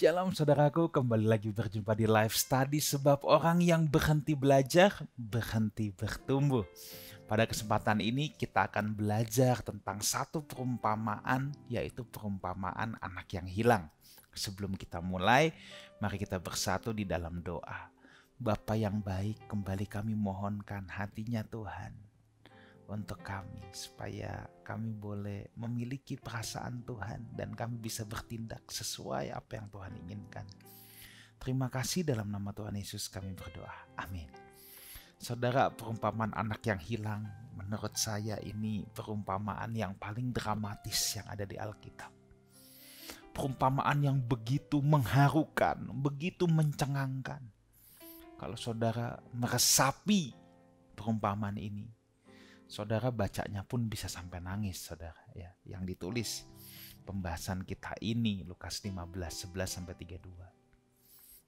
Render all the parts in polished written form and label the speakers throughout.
Speaker 1: Shalom saudaraku, kembali lagi berjumpa di Live Study sebab orang yang berhenti belajar, berhenti bertumbuh. Pada kesempatan ini kita akan belajar tentang satu perumpamaan, yaitu perumpamaan anak yang hilang. Sebelum kita mulai, mari kita bersatu di dalam doa. Bapa yang baik, kembali kami mohonkan hatinya Tuhan untuk kami, supaya kami boleh memiliki perasaan Tuhan dan kami bisa bertindak sesuai apa yang Tuhan inginkan. Terima kasih, dalam nama Tuhan Yesus kami berdoa. Amin. Saudara, perumpamaan anak yang hilang, menurut saya ini perumpamaan yang paling dramatis yang ada di Alkitab. Perumpamaan yang begitu mengharukan, begitu mencengangkan. Kalau saudara meresapi perumpamaan ini, saudara bacanya pun bisa sampai nangis, saudara. Ya, yang ditulis pembahasan kita ini Lukas 15:11-32.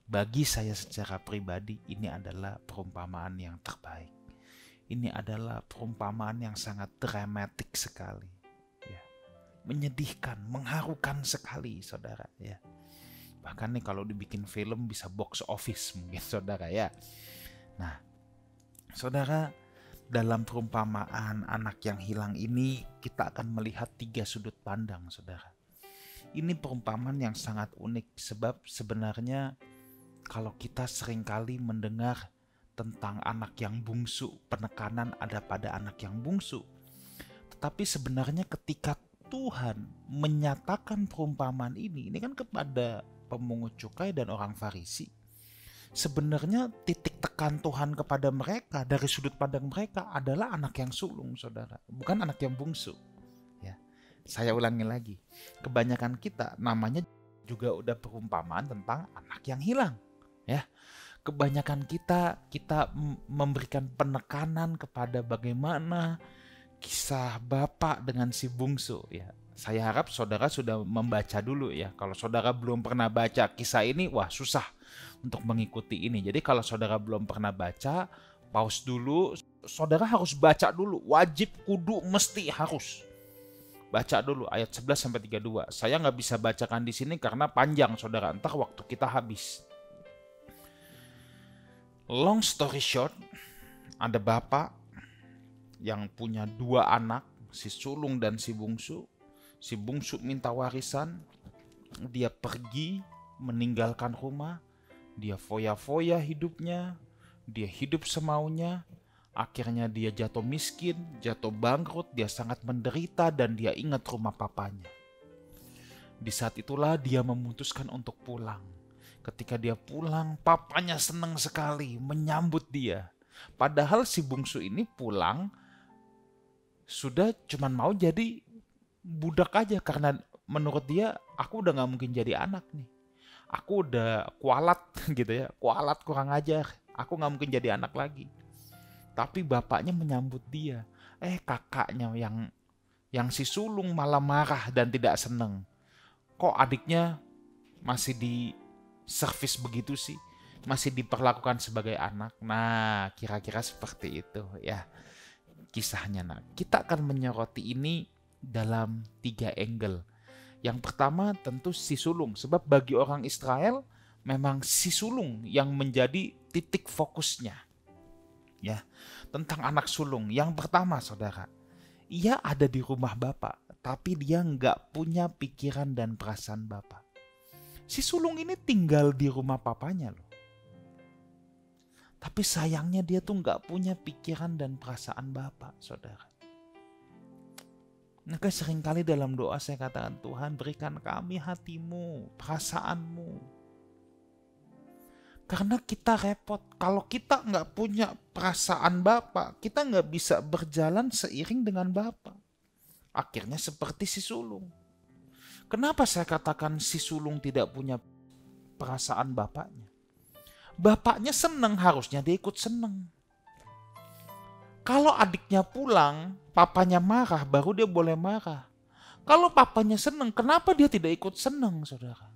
Speaker 1: Bagi saya secara pribadi ini adalah perumpamaan yang terbaik. Ini adalah perumpamaan yang sangat dramatik sekali. Ya, menyedihkan, mengharukan sekali, saudara. Ya, bahkan nih kalau dibikin film bisa box office mungkin, saudara ya. Nah, saudara, dalam perumpamaan anak yang hilang ini kita akan melihat 3 sudut pandang, saudara. Ini perumpamaan yang sangat unik sebab sebenarnya kalau kita seringkali mendengar tentang anak yang bungsu, penekanan ada pada anak yang bungsu. Tetapi sebenarnya ketika Tuhan menyatakan perumpamaan ini kan kepada pemungut cukai dan orang Farisi. Sebenarnya titik tekan Tuhan kepada mereka dari sudut pandang mereka adalah anak yang sulung, saudara, bukan anak yang bungsu. Ya, saya ulangi lagi, kebanyakan kita namanya juga udah perumpamaan tentang anak yang hilang. Ya, kebanyakan kita memberikan penekanan kepada bagaimana kisah bapak dengan si bungsu. Ya, saya harap saudara sudah membaca dulu ya. Kalau saudara belum pernah baca kisah ini, wah susah untuk mengikuti ini. Jadi kalau saudara belum pernah baca, pause dulu. Saudara harus baca dulu, wajib, kudu, mesti harus baca dulu ayat 11-32. Saya nggak bisa bacakan di sini karena panjang, saudara. Entar waktu kita habis. Long story short, ada bapak yang punya 2 anak, si sulung dan si bungsu. Si bungsu minta warisan, dia pergi meninggalkan rumah. Dia foya-foya hidupnya, dia hidup semaunya, akhirnya dia jatuh miskin, jatuh bangkrut, dia sangat menderita dan dia ingat rumah papanya. Di saat itulah dia memutuskan untuk pulang. Ketika dia pulang, papanya senang sekali menyambut dia. Padahal si bungsu ini pulang sudah cuman mau jadi budak aja karena menurut dia, aku udah gak mungkin jadi anak nih. Aku udah kualat gitu ya, kualat kurang ajar. Aku gak mungkin jadi anak lagi. Tapi bapaknya menyambut dia. Kakaknya yang si sulung malah marah dan tidak seneng. Kok adiknya masih di servis begitu sih? Masih diperlakukan sebagai anak. Nah, kira-kira seperti itu ya kisahnya. Nah, kita akan menyoroti ini dalam 3 angle. Yang pertama tentu si sulung, sebab bagi orang Israel memang si sulung yang menjadi titik fokusnya. Ya, tentang anak sulung. Yang pertama, saudara, ia ada di rumah bapak, tapi dia nggak punya pikiran dan perasaan bapak. Si sulung ini tinggal di rumah papanya loh. Tapi sayangnya dia tuh nggak punya pikiran dan perasaan bapak, saudara. Maka seringkali dalam doa saya katakan, Tuhan berikan kami hatimu, perasaanmu. Karena kita repot, kalau kita nggak punya perasaan Bapa, kita nggak bisa berjalan seiring dengan Bapa. Akhirnya seperti si sulung. Kenapa saya katakan si sulung tidak punya perasaan bapaknya? Bapaknya senang, harusnya dia ikut senang. Kalau adiknya pulang, papanya marah, baru dia boleh marah. Kalau papanya senang, kenapa dia tidak ikut senang, saudara?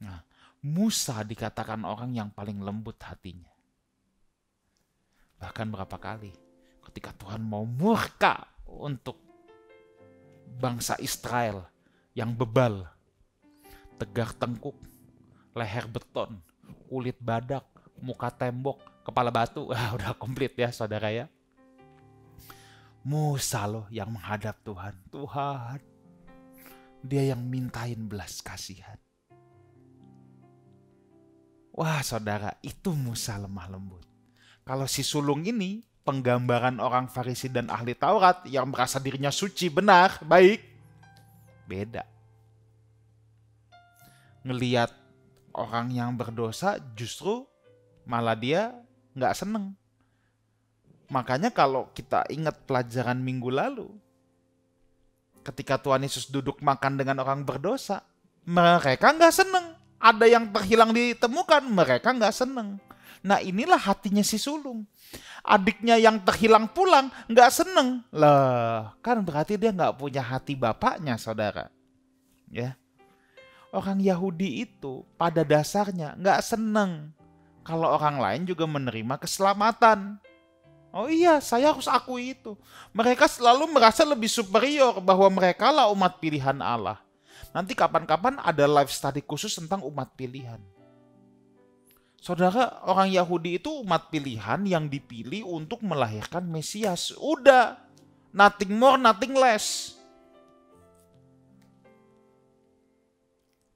Speaker 1: Nah, Musa dikatakan orang yang paling lembut hatinya. Bahkan berapa kali ketika Tuhan mau murka untuk bangsa Israel, yang bebal, tegak tengkuk, leher beton, kulit badak, muka tembok, kepala batu. Udah komplit ya saudara ya. Musa loh yang menghadap Tuhan. Tuhan, dia yang mintain belas kasihan. Wah saudara, itu Musa lemah lembut. Kalau si sulung ini penggambaran orang Farisi dan ahli Taurat yang merasa dirinya suci, benar, baik. Beda. Ngeliat orang yang berdosa justru malah dia nggak seneng. Makanya kalau kita ingat pelajaran minggu lalu, ketika Tuhan Yesus duduk makan dengan orang berdosa, mereka nggak seneng. Ada yang terhilang ditemukan, mereka nggak seneng. Nah inilah hatinya si sulung. Adiknya yang terhilang pulang, nggak seneng. Lah, kan berarti dia nggak punya hati bapaknya, saudara. Ya, orang Yahudi itu pada dasarnya nggak seneng kalau orang lain juga menerima keselamatan. Oh iya, saya harus akui itu. Mereka selalu merasa lebih superior bahwa mereka lah umat pilihan Allah. Nanti kapan-kapan ada live study khusus tentang umat pilihan. Saudara, orang Yahudi itu umat pilihan yang dipilih untuk melahirkan Mesias. Udah, nothing more, nothing less.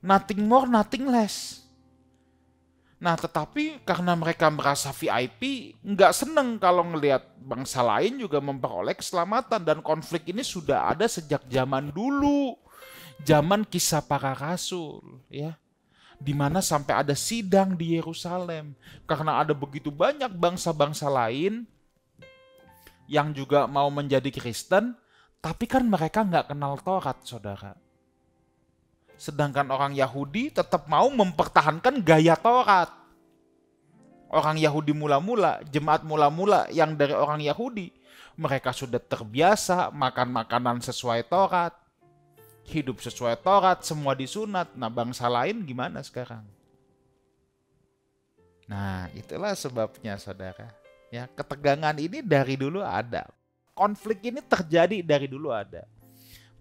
Speaker 1: Nothing more, nothing less. Nah, tetapi karena mereka merasa VIP, nggak seneng kalau ngelihat bangsa lain juga memperoleh keselamatan. Dan konflik ini sudah ada sejak zaman dulu. Zaman Kisah Para Rasul, ya. Di mana sampai ada sidang di Yerusalem. Karena ada begitu banyak bangsa-bangsa lain yang juga mau menjadi Kristen, tapi kan mereka nggak kenal Taurat, saudara. Sedangkan orang Yahudi tetap mau mempertahankan gaya Taurat. Orang Yahudi mula-mula, jemaat mula-mula yang dari orang Yahudi, mereka sudah terbiasa makan makanan sesuai Taurat, hidup sesuai Taurat, semua disunat. Nah, bangsa lain gimana sekarang? Nah, itulah sebabnya saudara. Ya, ketegangan ini dari dulu ada. Konflik ini terjadi dari dulu ada.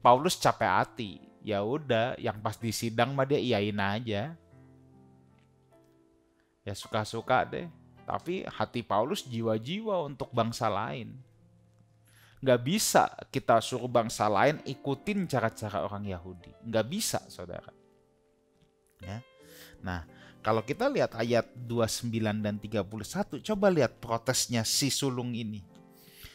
Speaker 1: Paulus capek hati. Ya udah, yang pas di sidang mah dia iyain aja. Ya suka-suka deh. Tapi hati Paulus jiwa-jiwa untuk bangsa lain. Gak bisa kita suruh bangsa lain ikutin cara-cara orang Yahudi. Gak bisa, saudara. Ya. Nah, kalau kita lihat ayat 29 dan 31, coba lihat protesnya si sulung ini.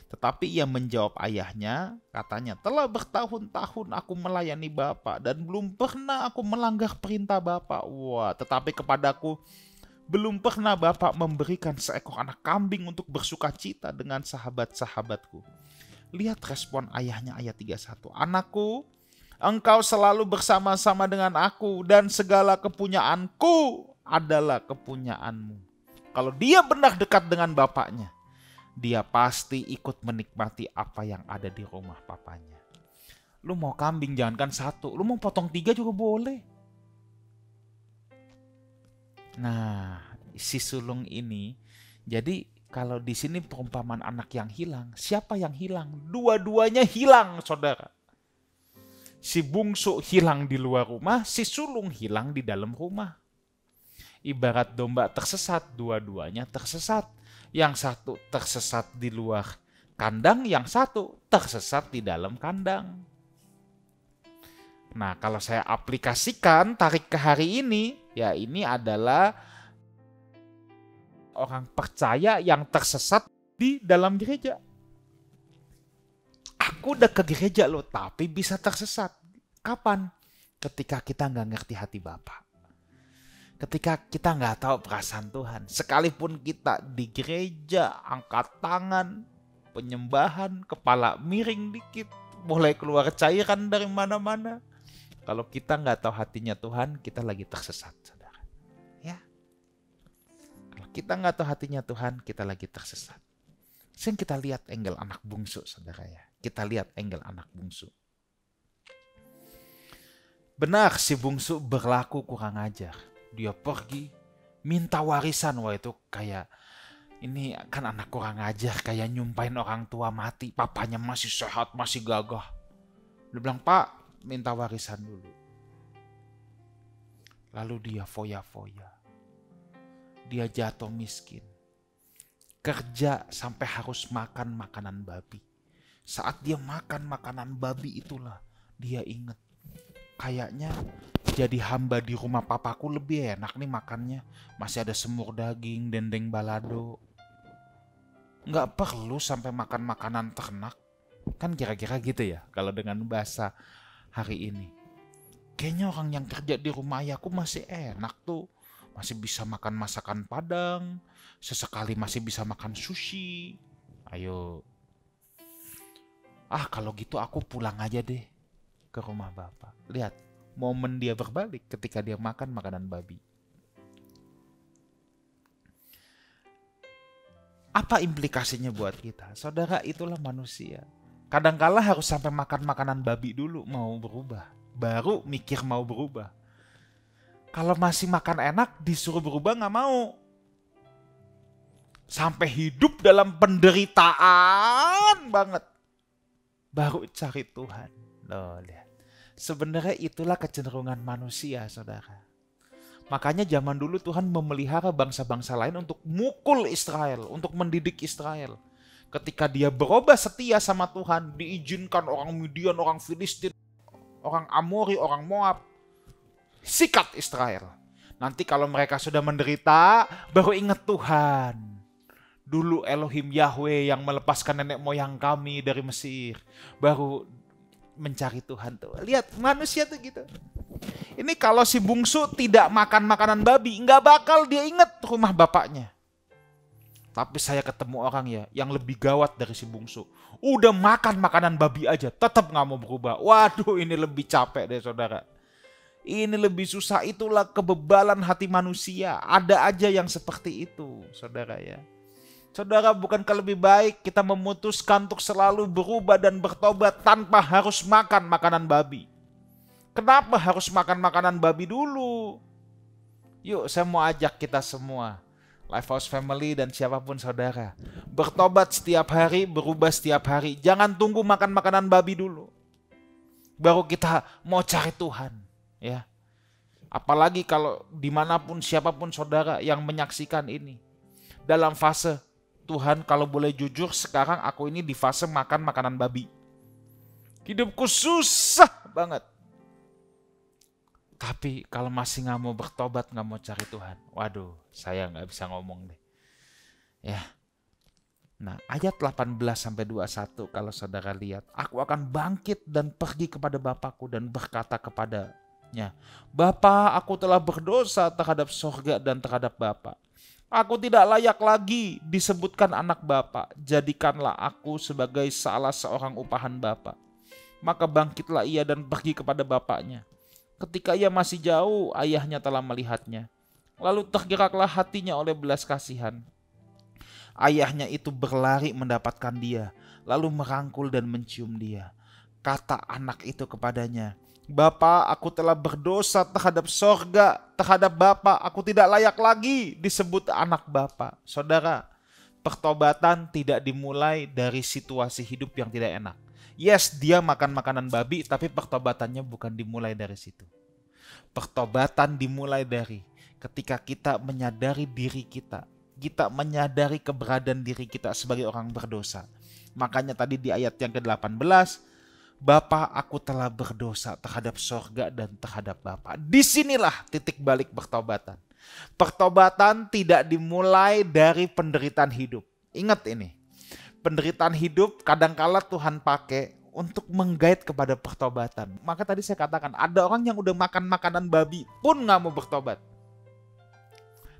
Speaker 1: Tetapi ia menjawab ayahnya, katanya, telah bertahun-tahun aku melayani Bapa dan belum pernah aku melanggar perintah Bapa. Wah, tetapi kepadaku belum pernah Bapa memberikan seekor anak kambing untuk bersuka cita dengan sahabat-sahabatku. Lihat respon ayahnya ayat 31. Anakku, engkau selalu bersama-sama dengan aku dan segala kepunyaanku adalah kepunyaanmu. Kalau dia benar dekat dengan bapaknya, dia pasti ikut menikmati apa yang ada di rumah papanya. Lu mau kambing jangankan satu, lu mau potong 3 juga boleh. Nah, si sulung ini, jadi kalau di sini perumpamaan anak yang hilang, siapa yang hilang? Dua-duanya hilang, saudara. Si bungsu hilang di luar rumah, si sulung hilang di dalam rumah. Ibarat domba tersesat, dua-duanya tersesat. Yang satu tersesat di luar kandang, yang satu tersesat di dalam kandang. Nah, kalau saya aplikasikan, tarik ke hari ini, ya ini adalah orang percaya yang tersesat di dalam gereja. Aku udah ke gereja loh, tapi bisa tersesat. Kapan? Ketika kita nggak ngerti hati Bapa. Ketika kita nggak tahu perasaan Tuhan. Sekalipun kita di gereja, angkat tangan, penyembahan, kepala miring dikit, mulai keluar cairan dari mana-mana. Kalau kita nggak tahu hatinya Tuhan, kita lagi tersesat, saudara. Ya. Kalau kita nggak tahu hatinya Tuhan, kita lagi tersesat. Sekarang kita lihat angle anak bungsu, saudara ya. Kita lihat angle anak bungsu. Benar, si bungsu berlaku kurang ajar. Dia pergi minta warisan. Wah, itu kayak ini kan anak kurang ajar, kayak nyumpain orang tua mati. Papanya masih sehat, masih gagah. Dia bilang, Pak, minta warisan dulu. Lalu dia foya-foya. Dia jatuh miskin. Kerja sampai harus makan makanan babi. Saat dia makan makanan babi itulah dia ingat. Kayaknya jadi hamba di rumah papaku lebih enak nih makannya. Masih ada semur daging, dendeng balado. Nggak perlu sampai makan makanan ternak. Kan kira-kira gitu ya kalau dengan bahasa hari ini. Kayaknya orang yang kerja di rumah ayahku masih enak tuh. Masih bisa makan masakan Padang. Sesekali masih bisa makan sushi. Ayo. Kalau gitu aku pulang aja deh ke rumah bapak. Lihat, momen dia berbalik ketika dia makan makanan babi. Apa implikasinya buat kita? Saudara, itulah manusia. Kadangkala harus sampai makan makanan babi dulu mau berubah. Baru mikir mau berubah. Kalau masih makan enak disuruh berubah gak mau. Sampai hidup dalam penderitaan banget. Baru cari Tuhan. Loh, lihat. Sebenarnya itulah kecenderungan manusia, saudara. Makanya zaman dulu Tuhan memelihara bangsa-bangsa lain untuk mukul Israel, untuk mendidik Israel. Ketika dia berubah setia sama Tuhan, diizinkan orang Midian, orang Filistin, orang Amori, orang Moab, sikat Israel. Nanti kalau mereka sudah menderita, baru ingat Tuhan. Dulu Elohim Yahweh yang melepaskan nenek moyang kami dari Mesir. Baru mencari Tuhan tuh. Lihat manusia tuh gitu. Ini kalau si bungsu tidak makan makanan babi, nggak bakal dia ingat rumah bapaknya. Tapi saya ketemu orang ya yang lebih gawat dari si bungsu. Udah makan makanan babi aja, tetap nggak mau berubah. Waduh, ini lebih capek deh saudara. Ini lebih susah, itulah kebebalan hati manusia. Ada aja yang seperti itu, saudara ya. Saudara, bukankah lebih baik kita memutuskan untuk selalu berubah dan bertobat tanpa harus makan makanan babi? Kenapa harus makan makanan babi dulu? Yuk, saya mau ajak kita semua, Lifehouse Family dan siapapun saudara, bertobat setiap hari, berubah setiap hari. Jangan tunggu makan makanan babi dulu, baru kita mau cari Tuhan. Ya, apalagi kalau dimanapun siapapun saudara yang menyaksikan ini, dalam fase Tuhan kalau boleh jujur sekarang aku ini di fase makan makanan babi. Hidupku susah banget. Tapi kalau masih gak mau bertobat, gak mau cari Tuhan, waduh, saya gak bisa ngomong deh. Ya. Nah, ayat 18-21 kalau saudara lihat, aku akan bangkit dan pergi kepada Bapakku dan berkata kepadanya, Bapa, aku telah berdosa terhadap sorga dan terhadap Bapa. Aku tidak layak lagi disebutkan anak Bapa. Jadikanlah aku sebagai salah seorang upahan Bapa. Maka bangkitlah ia dan pergi kepada bapaknya. Ketika ia masih jauh, ayahnya telah melihatnya. Lalu tergeraklah hatinya oleh belas kasihan. Ayahnya itu berlari mendapatkan dia, lalu merangkul dan mencium dia. Kata anak itu kepadanya, Bapa, aku telah berdosa terhadap sorga, terhadap Bapa, aku tidak layak lagi disebut anak Bapa. Saudara, pertobatan tidak dimulai dari situasi hidup yang tidak enak. Yes, dia makan makanan babi, tapi pertobatannya bukan dimulai dari situ. Pertobatan dimulai dari ketika kita menyadari diri kita menyadari keberadaan diri kita sebagai orang berdosa. Makanya tadi di ayat yang ke-18, Bapa, aku telah berdosa terhadap sorga dan terhadap Bapa. Disinilah titik balik pertobatan. Pertobatan tidak dimulai dari penderitaan hidup. Ingat ini, penderitaan hidup kadangkala Tuhan pakai untuk menggait kepada pertobatan. Maka tadi saya katakan, ada orang yang udah makan makanan babi pun gak mau bertobat.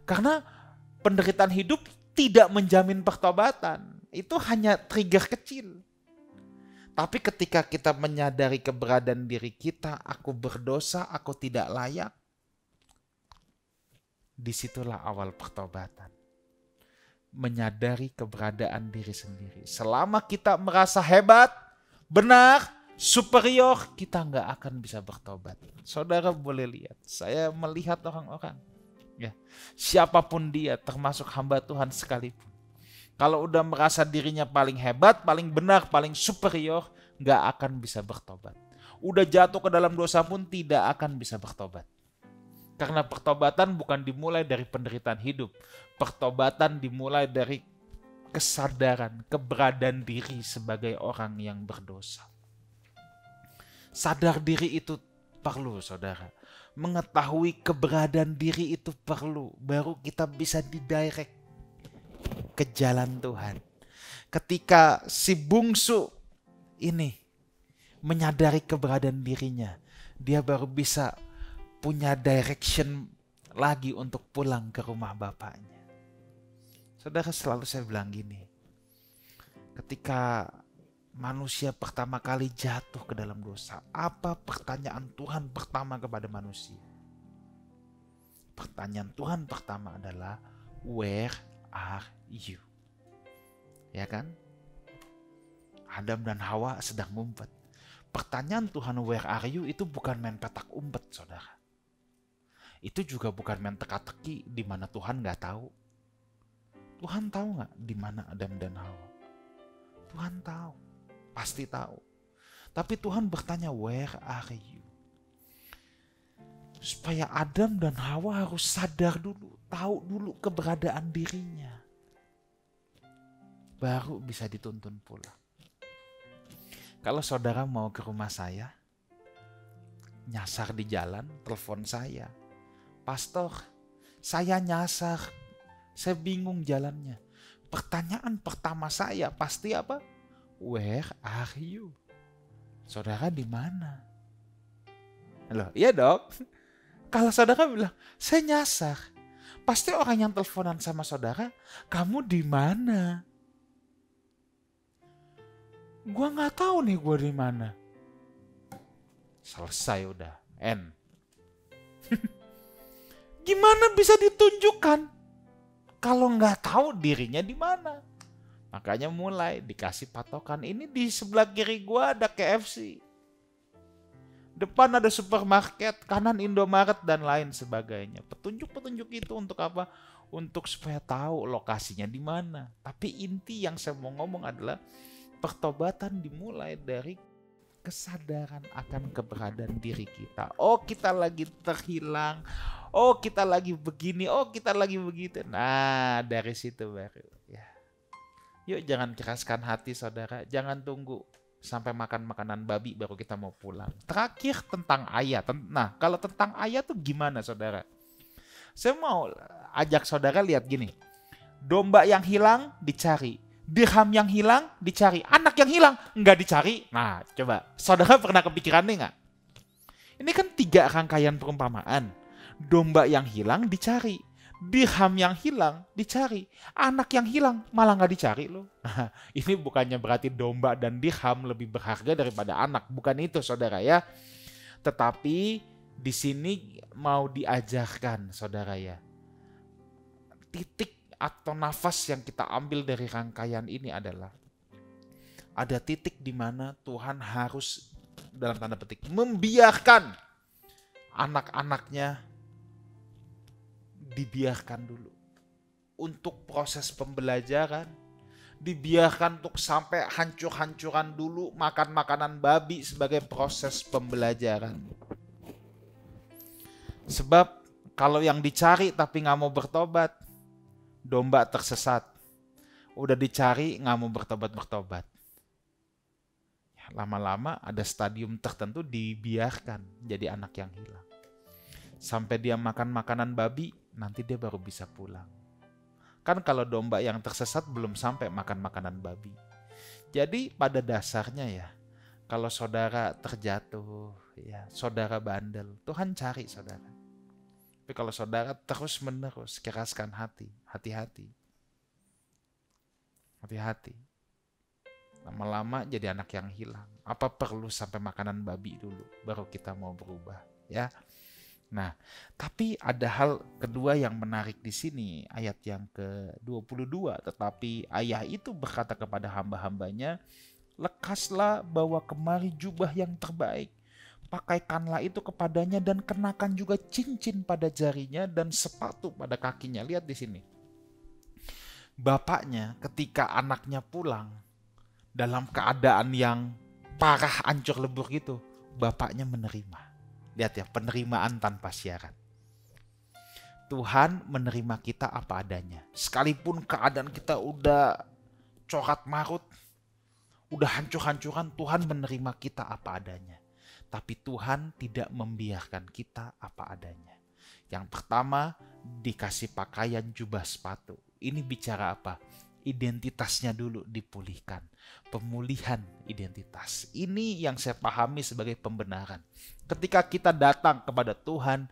Speaker 1: Karena penderitaan hidup tidak menjamin pertobatan. Itu hanya trigger kecil. Tapi ketika kita menyadari keberadaan diri kita, aku berdosa, aku tidak layak. Disitulah awal pertobatan. Menyadari keberadaan diri sendiri. Selama kita merasa hebat, benar, superior, kita nggak akan bisa bertobat. Saudara boleh lihat, saya melihat orang-orang. Ya, siapapun dia, termasuk hamba Tuhan sekalipun. Kalau udah merasa dirinya paling hebat, paling benar, paling superior, nggak akan bisa bertobat. Udah jatuh ke dalam dosa pun tidak akan bisa bertobat. Karena pertobatan bukan dimulai dari penderitaan hidup. Pertobatan dimulai dari kesadaran, keberadaan diri sebagai orang yang berdosa. Sadar diri itu perlu, saudara. Mengetahui keberadaan diri itu perlu. Baru kita bisa didirect ke jalan Tuhan. Ketika si bungsu ini menyadari keberadaan dirinya, dia baru bisa punya direction lagi untuk pulang ke rumah bapaknya. Saudara, selalu saya bilang gini, ketika manusia pertama kali jatuh ke dalam dosa, apa pertanyaan Tuhan pertama kepada manusia? Pertanyaan Tuhan pertama adalah, where are you? Ya kan? Adam dan Hawa sedang ngumpet. Pertanyaan Tuhan where are you itu bukan main petak umpet, saudara. Itu juga bukan main teka-teki di mana Tuhan nggak tahu. Tuhan tahu nggak di mana Adam dan Hawa? Tuhan tahu, pasti tahu. Tapi Tuhan bertanya where are you? Supaya Adam dan Hawa harus sadar dulu, tahu dulu keberadaan dirinya. Baru bisa dituntun pulang. Kalau saudara mau ke rumah saya, nyasar di jalan, telepon saya. Pastor, saya nyasar, saya bingung jalannya. Pertanyaan pertama saya pasti apa? Where are you? Saudara di mana? Loh, iya dong. Kalau saudara bilang, saya nyasar. Pasti orang yang teleponan sama saudara, kamu di mana? Gua nggak tahu nih gua di mana. Selesai udah, N. Gimana bisa ditunjukkan kalau nggak tahu dirinya di mana? Makanya mulai dikasih patokan. Ini di sebelah kiri gua ada KFC. Depan ada supermarket, kanan Indomaret dan lain sebagainya. Petunjuk-petunjuk itu untuk apa? Untuk supaya tahu lokasinya di mana. Tapi inti yang saya mau ngomong adalah pertobatan dimulai dari kesadaran akan keberadaan diri kita. Oh, kita lagi terhilang. Oh, kita lagi begini. Oh, kita lagi begitu. Nah, dari situ baru ya. Yuk, jangan keraskan hati, saudara. Jangan tunggu sampai makan makanan babi baru kita mau pulang. Terakhir tentang ayat. Nah, kalau tentang ayat tuh gimana, saudara? Saya mau ajak saudara lihat gini. Domba yang hilang dicari. Dirham yang hilang dicari. Anak yang hilang nggak dicari. Nah, coba. Saudara pernah kepikiran nih nggak? Ini kan 3 rangkaian perumpamaan. Domba yang hilang dicari. Dirham yang hilang dicari. Anak yang hilang malah nggak dicari loh. Ini bukannya berarti domba dan dirham lebih berharga daripada anak. Bukan itu, saudara ya. Tetapi di sini mau diajarkan, saudara ya. Titik atau nafas yang kita ambil dari rangkaian ini adalah ada titik di mana Tuhan harus dalam tanda petik membiarkan anak-anaknya dibiarkan dulu untuk proses pembelajaran, dibiarkan untuk sampai hancur-hancuran dulu makan makanan babi sebagai proses pembelajaran. Sebab kalau yang dicari tapi nggak mau bertobat, domba tersesat. Udah dicari nggak mau bertobat-bertobat. Ya, lama-lama ada stadium tertentu dibiarkan jadi anak yang hilang. Sampai dia makan makanan babi, nanti dia baru bisa pulang. Kan kalau domba yang tersesat belum sampai makan makanan babi. Jadi pada dasarnya ya, kalau saudara terjatuh, ya saudara bandel, Tuhan cari saudara. Tapi kalau saudara terus menerus keraskan hati, hati-hati. Hati-hati. Lama-lama jadi anak yang hilang. Apa perlu sampai makanan babi dulu baru kita mau berubah, ya? Nah, tapi ada hal kedua yang menarik di sini, ayat yang ke-22. Tetapi ayah itu berkata kepada hamba-hambanya, lekaslah bawa kemari jubah yang terbaik. Pakaikanlah itu kepadanya dan kenakan juga cincin pada jarinya dan sepatu pada kakinya. Lihat di sini. Bapaknya ketika anaknya pulang dalam keadaan yang parah, hancur lebur gitu, bapaknya menerima. Lihat ya, penerimaan tanpa syarat. Tuhan menerima kita apa adanya. Sekalipun keadaan kita udah corat marut, udah hancur-hancuran, Tuhan menerima kita apa adanya. Tapi Tuhan tidak membiarkan kita apa adanya. Yang pertama, dikasih pakaian, jubah, sepatu. Ini bicara apa? Identitasnya dulu dipulihkan. Pemulihan identitas. Ini yang saya pahami sebagai pembenaran. Ketika kita datang kepada Tuhan,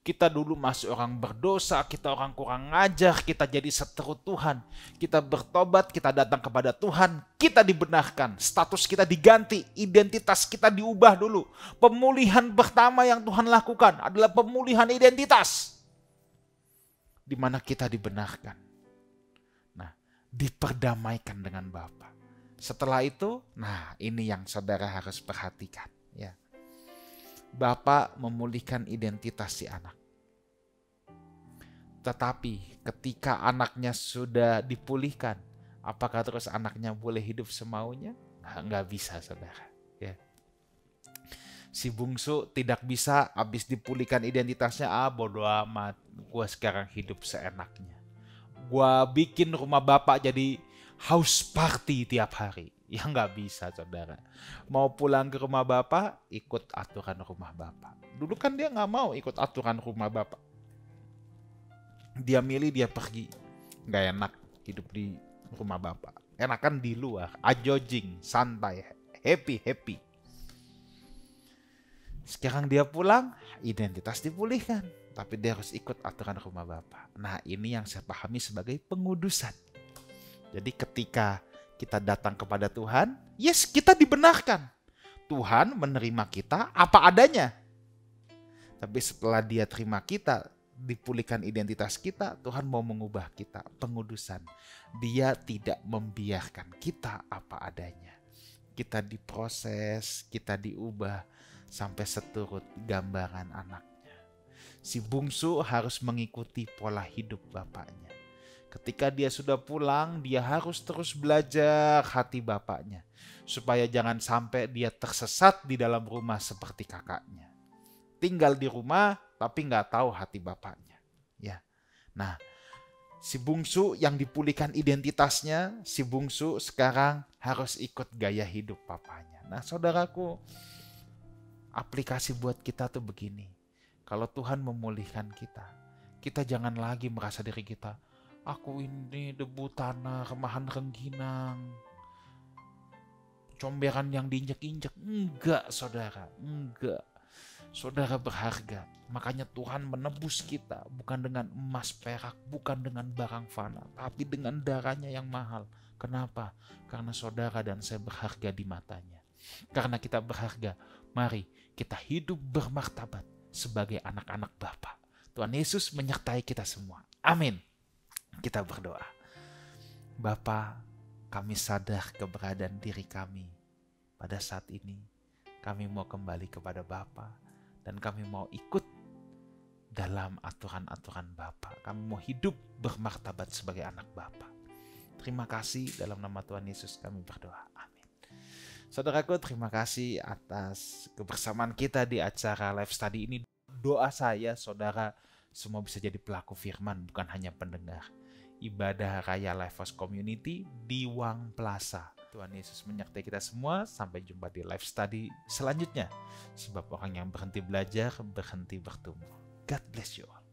Speaker 1: kita dulu masih orang berdosa, kita orang kurang ngajar, kita jadi seteru Tuhan. Kita bertobat, kita datang kepada Tuhan, kita dibenarkan. Status kita diganti, identitas kita diubah dulu. Pemulihan pertama yang Tuhan lakukan adalah pemulihan identitas. Di mana kita dibenarkan. Nah, diperdamaikan dengan Bapa. Setelah itu, nah ini yang saudara harus perhatikan. Ya. Bapa memulihkan identitas si anak. Tetapi ketika anaknya sudah dipulihkan, apakah terus anaknya boleh hidup semaunya? Nah, nggak bisa, saudara. Ya. Si bungsu tidak bisa habis dipulihkan identitasnya, bodo amat, gue sekarang hidup seenaknya. Gue bikin rumah bapak jadi house party tiap hari. Ya nggak bisa, saudara. Mau pulang ke rumah bapak, ikut aturan rumah bapak. Dulu kan dia nggak mau ikut aturan rumah bapak. Dia milih, dia pergi. Nggak enak hidup di rumah bapak. Enakan di luar, ajojing, santai, happy. Sekarang dia pulang, identitas dipulihkan. Tapi dia harus ikut aturan rumah bapak. Nah, ini yang saya pahami sebagai pengudusan. Jadi ketika kita datang kepada Tuhan, yes, kita dibenarkan. Tuhan menerima kita apa adanya. Tapi setelah dia terima kita, dipulihkan identitas kita, Tuhan mau mengubah kita, pengudusan. Dia tidak membiarkan kita apa adanya. Kita diproses, kita diubah sampai seturut gambaran anaknya. Si bungsu harus mengikuti pola hidup bapaknya. Ketika dia sudah pulang, dia harus terus belajar hati bapaknya. Supaya jangan sampai dia tersesat di dalam rumah seperti kakaknya. Tinggal di rumah, tapi nggak tahu hati bapaknya. Ya. Nah, si bungsu yang dipulihkan identitasnya, si bungsu sekarang harus ikut gaya hidup papanya. Nah, saudaraku, aplikasi buat kita tuh begini. Kalau Tuhan memulihkan kita, kita jangan lagi merasa diri kita, aku ini debu tanah, remahan rengginang, comberan yang diinjek-injek. Enggak, saudara, enggak. Saudara berharga. Makanya Tuhan menebus kita bukan dengan emas perak, bukan dengan barang fana, tapi dengan darahnya yang mahal. Kenapa? Karena saudara dan saya berharga di matanya. Karena kita berharga, mari kita hidup bermartabat sebagai anak-anak Bapa. Tuhan Yesus menyertai kita semua. Amin. Kita berdoa. Bapa, kami sadar keberadaan diri kami pada saat ini. Kami mau kembali kepada Bapa dan kami mau ikut dalam aturan-aturan Bapa. Kami mau hidup bermartabat sebagai anak Bapa. Terima kasih, dalam nama Tuhan Yesus kami berdoa. Amin. Saudaraku, terima kasih atas kebersamaan kita di acara live study ini. Doa saya, saudara semua bisa jadi pelaku firman, bukan hanya pendengar. Ibadah Raya Life House Community di Wang Plaza. Tuhan Yesus menyertai kita semua. Sampai jumpa di live study selanjutnya. Sebab orang yang berhenti belajar, berhenti bertumbuh. God bless you all.